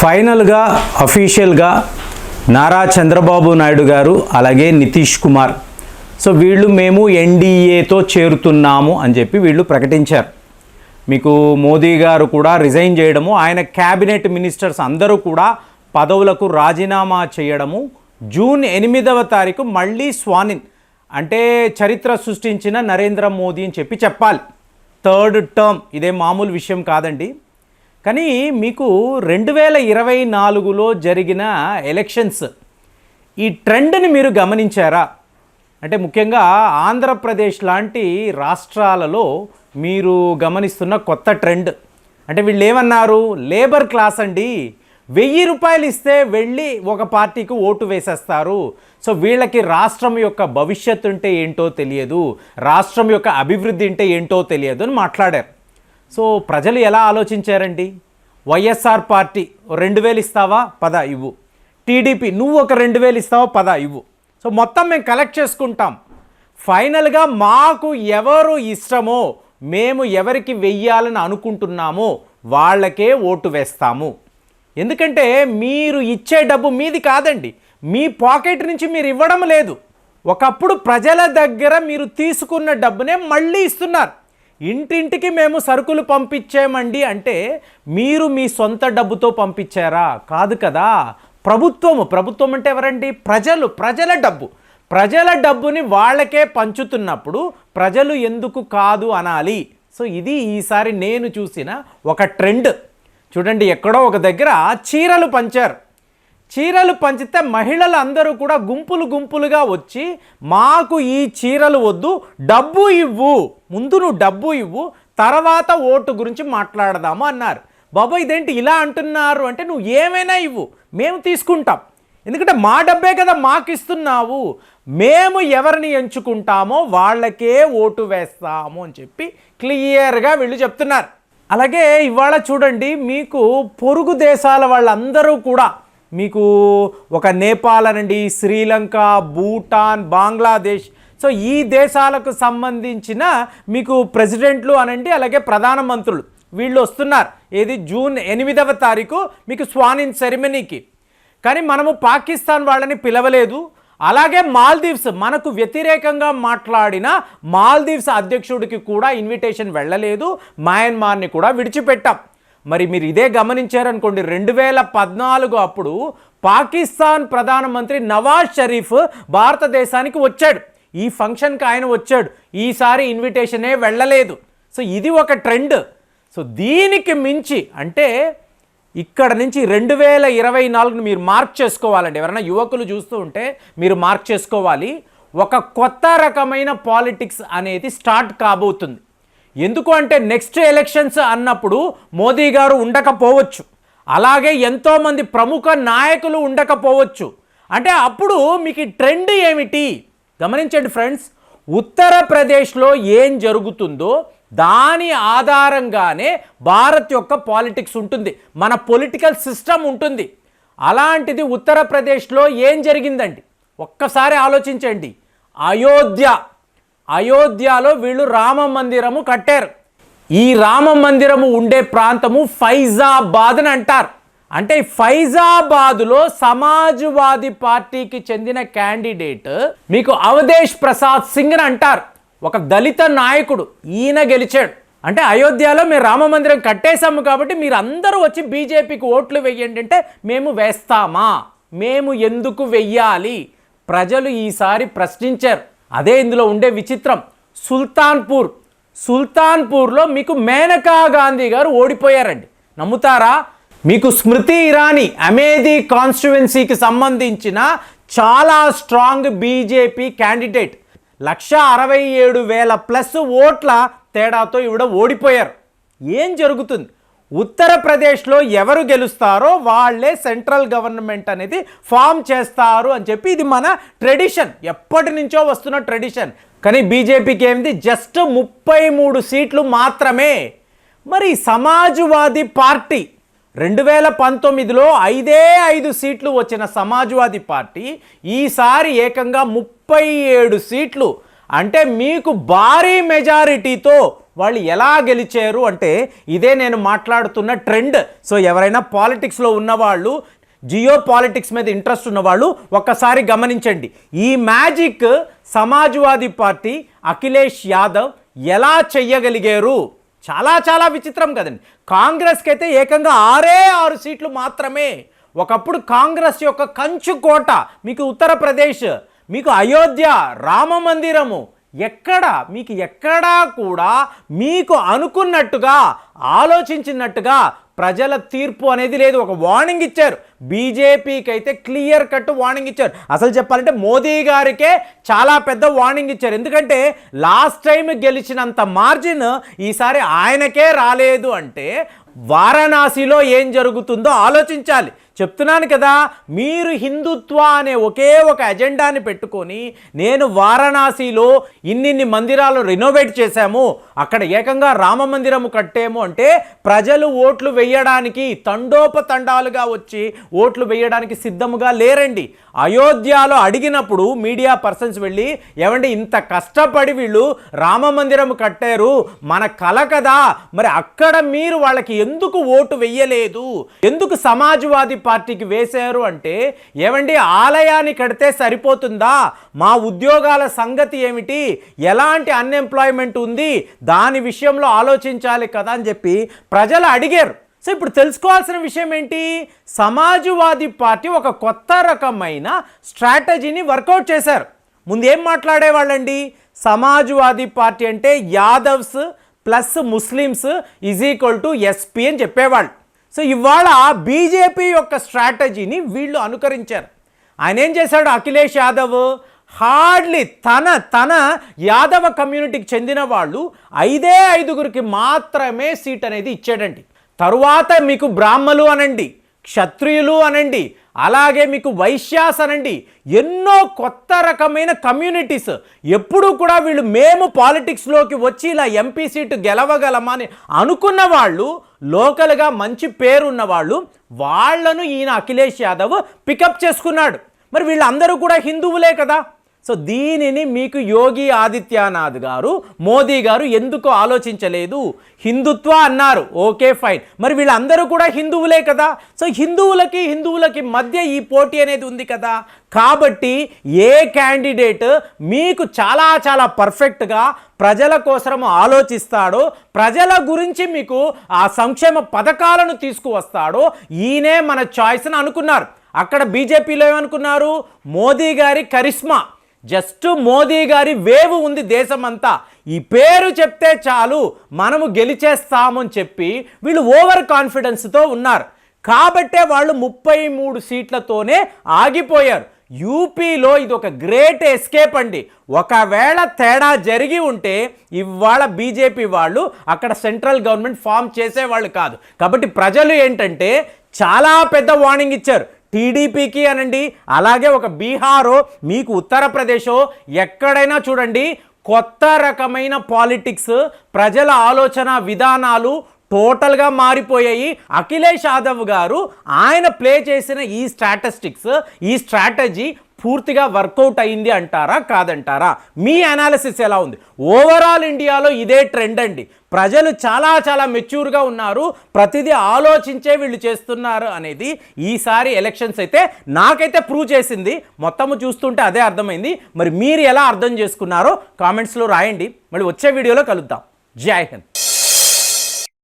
ఫైనల్గా అఫీషియల్గా నారా చంద్రబాబు నాయుడు గారు అలాగే నితీష్ కుమార్ వీళ్ళు మేము ఎన్డీఏతో చేరుతున్నాము అని చెప్పి వీళ్ళు ప్రకటించారు. మీకు మోదీ గారు కూడా రిజైన్ చేయడము, ఆయన క్యాబినెట్ మినిస్టర్స్ అందరూ కూడా పదవులకు రాజీనామా చేయడము, జూన్ 8వ తారీఖు మళ్ళీ స్వానిన్ అంటే చరిత్ర సృష్టించిన నరేంద్ర మోదీ అని చెప్పాలి. థర్డ్ టర్మ్ ఇదే మామూలు విషయం కాదండి. కానీ మీకు 2024లో జరిగిన ఎలక్షన్స్ ఈ ట్రెండ్ని మీరు గమనించారా? అంటే ముఖ్యంగా ఆంధ్రప్రదేశ్ లాంటి రాష్ట్రాలలో మీరు గమనిస్తున్న కొత్త ట్రెండ్ అంటే వీళ్ళు ఏమన్నారు, లేబర్ క్లాస్ అండి, 1000 రూపాయలు ఇస్తే వెళ్ళి ఒక పార్టీకి ఓటు వేసేస్తారు. వీళ్ళకి రాష్ట్రం యొక్క భవిష్యత్తు అంటే ఏంటో తెలియదు, రాష్ట్రం యొక్క అభివృద్ధి అంటే ఏంటో తెలియదు అని మాట్లాడారు. ప్రజలు ఎలా ఆలోచించారండి? వైఎస్ఆర్ పార్టీ 2000 ఇస్తావా, పద ఇవ్వు. టీడీపీ నువ్వు ఒక 2000 ఇస్తావా, పద ఇవ్వు. మొత్తం మేము కలెక్ట్ చేసుకుంటాం. ఫైనల్గా మాకు ఎవరు ఇష్టమో, మేము ఎవరికి వెయ్యాలని అనుకుంటున్నామో వాళ్ళకే ఓటు వేస్తాము. ఎందుకంటే మీరు ఇచ్చే డబ్బు మీది కాదండి, మీ పాకెట్ నుంచి మీరు ఇవ్వడం లేదు. ఒకప్పుడు ప్రజల దగ్గర మీరు తీసుకున్న డబ్బునే మళ్ళీ ఇస్తున్నారు. ఇంటింటికి మేము సరుకులు పంపించామండి అంటే మీరు మీ సొంత డబ్బుతో పంపించారా? కాదు కదా. ప్రభుత్వం అంటే ఎవరండి? ప్రజల డబ్బుని వాళ్ళకే పంచుతున్నప్పుడు ప్రజలు ఎందుకు కాదు అనాలి? ఇది ఈసారి నేను చూసిన ఒక ట్రెండ్. చూడండి, ఎక్కడో ఒక దగ్గర చీరలు పంచారు. చీరలు పంచితే మహిళలు అందరూ కూడా గుంపులుగా వచ్చి మాకు ఈ చీరలు వద్దు, డబ్బు ఇవ్వు, ముందు నువ్వు డబ్బు ఇవ్వు, తర్వాత ఓటు గురించి మాట్లాడదాము అన్నారు. బాబా ఇదేంటి ఇలా అంటున్నారు అంటే, నువ్వు ఏమైనా ఇవ్వు, మేము తీసుకుంటాం, ఎందుకంటే మా డబ్బే కదా మాకు ఇస్తున్నావు, మేము ఎవరిని ఎంచుకుంటామో వాళ్ళకే ఓటు వేస్తాము అని చెప్పి క్లియర్గా వీళ్ళు చెప్తున్నారు. అలాగే ఇవాళ చూడండి, మీకు పొరుగు దేశాల వాళ్ళందరూ కూడా మీకు ఒక నేపాల్ అనండి, శ్రీలంక, భూటాన్, బంగ్లాదేశ్, ఈ దేశాలకు సంబంధించిన మీకు ప్రెసిడెంట్లు అనండి, అలాగే ప్రధానమంత్రులు వీళ్ళు వస్తున్నారు. ఏది జూన్ 8వ తారీఖు మీకు స్వానిన్ సెరమనీకి. కానీ మనము పాకిస్తాన్ వాళ్ళని పిలవలేదు. అలాగే మాల్దీవ్స్, మనకు వ్యతిరేకంగా మాట్లాడిన మాల్దీవ్స్ అధ్యక్షుడికి కూడా ఇన్విటేషన్ వెళ్ళలేదు. మయన్మార్ని కూడా విడిచిపెట్టాం. మరి మీరు ఇదే గమనించారనుకోండి, 2014 అప్పుడు పాకిస్తాన్ ప్రధానమంత్రి నవాజ్ షరీఫ్ భారతదేశానికి వచ్చాడు. ఈ ఫంక్షన్కి ఆయన వచ్చాడు, ఈసారి ఇన్విటేషనే వెళ్ళలేదు. ఇది ఒక ట్రెండ్. దీనికి మించి అంటే ఇక్కడ నుంచి 2024ను మీరు మార్క్ చేసుకోవాలండి. ఎవరైనా యువకులు చూస్తూ ఉంటే మీరు మార్క్ చేసుకోవాలి. ఒక కొత్త రకమైన పాలిటిక్స్ అనేది స్టార్ట్ కాబోతుంది. ఎందుకు అంటే నెక్స్ట్ ఎలక్షన్స్ అన్నప్పుడు మోదీ గారు ఉండకపోవచ్చు, అలాగే ఎంతోమంది ప్రముఖ నాయకులు ఉండకపోవచ్చు. అంటే అప్పుడు మీకు ట్రెండ్ ఏమిటి గమనించండి ఫ్రెండ్స్. ఉత్తరప్రదేశ్లో ఏం జరుగుతుందో దాని ఆధారంగానే భారత్ యొక్క పాలిటిక్స్ ఉంటుంది, మన పొలిటికల్ సిస్టమ్ ఉంటుంది. అలాంటిది ఉత్తరప్రదేశ్లో ఏం జరిగిందండి ఒక్కసారి ఆలోచించండి. అయోధ్యలో వీళ్ళు రామ మందిరము కట్టారు. ఈ రామ మందిరము ఉండే ప్రాంతము ఫైజాబాద్ అని అంటారు. అంటే ఫైజాబాద్లో సమాజ్వాదీ పార్టీకి చెందిన క్యాండిడేట్ మీకు అవధేష్ ప్రసాద్ సింగ్ అని అంటారు, ఒక దళిత నాయకుడు. ఈయన గెలిచాడు. అంటే అయోధ్యలో మేము రామ మందిరం కట్టేశాము కాబట్టి మీరు అందరూ వచ్చి బీజేపీకి ఓట్లు వెయ్యండి అంటే మేము వేస్తామా? మేము ఎందుకు వెయ్యాలి? ప్రజలు ఈసారి ప్రశ్నించారు. అదే ఇందులో ఉండే విచిత్రం. సుల్తాన్పూర్లో మీకు మేనకా గాంధీ గారు ఓడిపోయారండి. నమ్ముతారా? మీకు స్మృతి ఇరానీ అమేథీ కాన్స్టిట్యువెన్సీకి సంబంధించిన చాలా స్ట్రాంగ్ బీజేపీ క్యాండిడేట్ 167,000+ ఓట్ల తేడాతో ఈవిడ ఓడిపోయారు. ఏం జరుగుతుంది? ఉత్తరప్రదేశ్లో ఎవరు గెలుస్తారో వాళ్ళే సెంట్రల్ గవర్నమెంట్ అనేది ఫామ్ చేస్తారు అని చెప్పి ఇది మన ట్రెడిషన్, ఎప్పటి నుంచో వస్తున్న ట్రెడిషన్. కానీ బీజేపీకి ఏంది? జస్ట్ 33 సీట్లు మాత్రమే. మరి సమాజ్వాదీ పార్టీ 2019లో 5 సీట్లు వచ్చిన సమాజ్వాదీ పార్టీ ఈసారి ఏకంగా 37 సీట్లు, అంటే మీకు భారీ మెజారిటీతో వాళ్ళు ఎలా గెలిచారు అంటే ఇదే నేను మాట్లాడుతున్న ట్రెండ్. సో ఎవరైనా పాలిటిక్స్లో ఉన్నవాళ్ళు, జియో పాలిటిక్స్ మీద ఇంట్రెస్ట్ ఉన్నవాళ్ళు ఒక్కసారి గమనించండి. ఈ మ్యాజిక్ సమాజ్వాదీ పార్టీ అఖిలేష్ యాదవ్ ఎలా చెయ్యగలిగారు? చాలా చాలా విచిత్రం కదండి. కాంగ్రెస్కి అయితే ఏకంగా 6 సీట్లు మాత్రమే. ఒకప్పుడు కాంగ్రెస్ యొక్క కంచుకోట మీకు ఉత్తరప్రదేశ్, మీకు అయోధ్య, రామ మందిరము, ఎక్కడా కూడా మీకు అనుకున్నట్టుగా, ఆలోచించినట్టుగా ప్రజల తీర్పు అనేది లేదు. ఒక వార్నింగ్ ఇచ్చారు. బీజేపీకి అయితే క్లియర్ కట్ వార్నింగ్ ఇచ్చారు. అసలు చెప్పాలంటే మోదీ గారికే చాలా పెద్ద వార్నింగ్ ఇచ్చారు. ఎందుకంటే లాస్ట్ టైం గెలిచినంత మార్జిన్ ఈసారి ఆయనకే రాలేదు అంటే వారణాసిలో ఏం జరుగుతుందో ఆలోచించాలి. చెప్తున్నాను కదా, మీరు హిందుత్వ అనే ఒకే ఒక ఎజెండాని పెట్టుకొని నేను వారణాసిలో ఇన్నిన్ని మందిరాలు రెనోవేట్ చేశాము, అక్కడ ఏకంగా రామ మందిరము కట్టాము అంటే ప్రజలు ఓట్లు వేయడానికి తండోపతండాలుగా వచ్చి ఓట్లు వేయడానికి సిద్ధముగా లేరండి. అయోధ్యలో అడిగినప్పుడు మీడియా పర్సన్స్ వెళ్ళి, ఏమండి ఇంత కష్టపడి వీళ్ళు రామ మందిరం కట్టారు, మన కల కదా, మరి అక్కడ మీరు వాళ్ళకి ఎందుకు ఓటు వెయ్యలేదు, ఎందుకు సమాజ్వాదీ పార్టీకి వేశారు అంటే, ఏమండి ఆలయాన్ని కడితే సరిపోతుందా, మా ఉద్యోగాల సంగతి ఏమిటి, ఎలాంటి అన్ఎంప్లాయ్మెంట్ ఉంది, దాని విషయంలో ఆలోచించాలి కదా అని చెప్పి ప్రజలు అడిగారు. సో ఇప్పుడు తెలుసుకోవాల్సిన విషయం ఏంటి, సమాజ్వాదీ పార్టీ ఒక కొత్త రకమైన స్ట్రాటజీని వర్కౌట్ చేశారు. ముందు ఏం మాట్లాడేవాళ్ళండి, సమాజ్వాదీ పార్టీ అంటే యాదవ్స్ ప్లస్ ముస్లిమ్స్ = SP అని చెప్పేవాళ్ళు. సో ఇవాళ బీజేపీ యొక్క స్ట్రాటజీని వీళ్ళు అనుకరించారు. ఆయన ఏం చేశాడు, అఖిలేష్ యాదవ్ హార్డ్లీ తన యాదవ కమ్యూనిటీకి చెందిన వాళ్ళు 5 మాత్రమే సీట్ అనేది ఇచ్చాడండి. తరువాత మీకు బ్రాహ్మలు అనండి, క్షత్రియులు అనండి, అలాగే మీకు వైశ్యాస్ అనండి, ఎన్నో కొత్త రకమైన కమ్యూనిటీస్. ఎప్పుడు కూడా వీళ్ళు మేము పాలిటిక్స్లోకి వచ్చి ఇలా MP సీటు గెలవగలమని అనుకున్న వాళ్ళు, లోకల్గా మంచి పేరున్న వాళ్ళు, వాళ్లను ఈయన అఖిలేష్ యాదవ్ పికప్ చేసుకున్నాడు. మరి వీళ్ళందరూ కూడా హిందువులే కదా. సో దీనిని మీకు యోగి ఆదిత్యనాథ్ గారు, మోదీ గారు ఎందుకు ఆలోచించలేదు, హిందుత్వ అన్నారు, ఓకే ఫైన్, మరి వీళ్ళందరూ కూడా హిందువులే కదా. సో హిందువులకి మధ్య ఈ పోటీ అనేది ఉంది కదా. కాబట్టి ఏ క్యాండిడేట్ మీకు చాలా చాలా పర్ఫెక్ట్గా ప్రజల కోసం ఆలోచిస్తాడో, ప్రజల గురించి మీకు ఆ సంక్షేమ పథకాలను తీసుకువస్తాడో, ఈయనే మన చాయిస్ అని అనుకున్నారు. అక్కడ బీజేపీలో ఏమనుకున్నారు, మోదీ గారి కరిష్మా, జస్ట్ మోదీ గారి వేవ్ ఉంది దేశమంతా, ఈ పేరు చెప్తే చాలు మనము గెలిచేస్తామని చెప్పి వీళ్ళు ఓవర్ కాన్ఫిడెన్స్తో ఉన్నారు. కాబట్టే వాళ్ళు 33 సీట్లతోనే ఆగిపోయారు. యూపీలో ఇది ఒక గ్రేట్ ఎస్కేప్ అండి. ఒకవేళ తేడా జరిగి ఉంటే ఇవాళ బీజేపీ వాళ్ళు అక్కడ సెంట్రల్ గవర్నమెంట్ ఫామ్ చేసేవాళ్ళు కాదు. కాబట్టి ప్రజలు ఏంటంటే చాలా పెద్ద వార్నింగ్ ఇచ్చారు టీడీపీకి అనండి, అలాగే ఒక బీహారో మీకు ఉత్తరప్రదేశో ఎక్కడైనా చూడండి, కొత్త రకమైన పాలిటిక్స్, ప్రజల ఆలోచన విధానాలు టోటల్గా మారిపోయాయి. అఖిలేష్ యాదవ్ గారు ఆయన ప్లే చేసిన ఈ స్టాటిస్టిక్స్, ఈ స్ట్రాటజీ పూర్తిగా వర్కౌట్ అయింది అంటారా కాదంటారా? మీ అనాలిసిస్ ఎలా ఉంది? ఓవరాల్ ఇండియాలో ఇదే ట్రెండ్ అండి. ప్రజలు చాలా చాలా మెచ్యూర్గా ఉన్నారు, ప్రతిదీ ఆలోచించే వీళ్ళు చేస్తున్నారు అనేది ఈసారి ఎలక్షన్స్ అయితే నాకైతే ప్రూవ్ చేసింది. మొత్తము చూస్తుంటే అదే అర్థమైంది. మరి మీరు ఎలా అర్థం చేసుకున్నారో కామెంట్స్లో రాయండి. మళ్ళీ వచ్చే వీడియోలో కలుద్దాం. జై హింద్.